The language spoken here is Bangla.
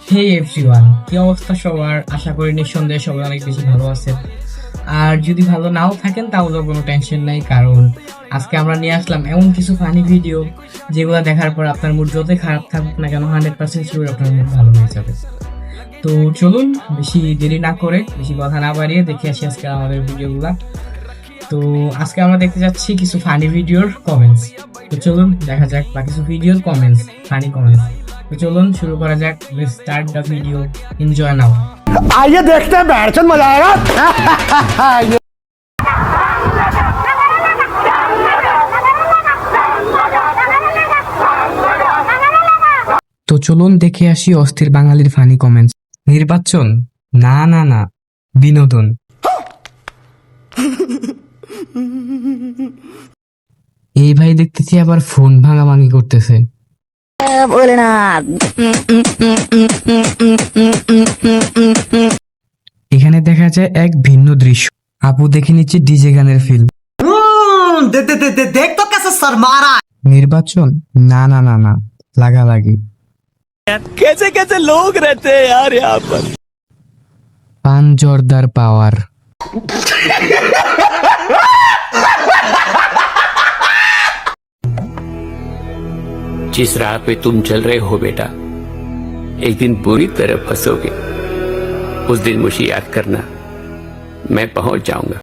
হে এভরিওয়ান, কি অবস্থা সবার? আশা করি নিঃসন্দেহে সবাই অনেক বেশি ভালো আছে। আর যদি ভালো নাও থাকেন তাহলেও কোনো টেনশন নাই, কারণ আজকে আমরা নিয়ে আসলাম এমন কিছু ফানি ভিডিও যেগুলো দেখার পর আপনার মুড যতই খারাপ থাকুক না কেন 100% শিওর আপনার মুড ভালো হয়ে যাবে। তো চলুন বেশি দেরি না করে, বেশি কথা না বাড়িয়ে দেখে আসি আজকে আমাদের ভিডিওগুলা। তো আজকে আমরা দেখতে যাচ্ছি কিছু ফানি ভিডিওর কমেন্টস। তো চলুন দেখা যাক, বা কিছু ভিডিওর কমেন্টস, ফানি কমেন্টস। তো চলুন শুরু করা যাক। Let's start the video, enjoy now. आइए देखते हैं बैठचंद मजा आएगा। তো চলুন দেখে আসি অস্থির বাঙালির ফানি কমেন্টস। নির্বাচন? না না না, বিনোদন। এই ভাই দেখতেছি আবার ফোন ভাঙাভাঙি করতেছে। এখানে দেখা যায় এক ভিন্ন দৃশ্য। আপু দেখে নিচ্ছে ডিজে গানের ফিল্ম। देख तो कैसे सर मारा। নির্বাচন? না না না না, লাগালাগি। कैसे कैसे लोग रहते हैं यार यहाँ पर। পান জর্দার পাওয়ার। जिस राह पे तुम चल रहे हो बेटा, एक दिन बुरी तरह फंसोगे। उस दिन मुझे याद करना, मैं पहुंच जाऊंगा।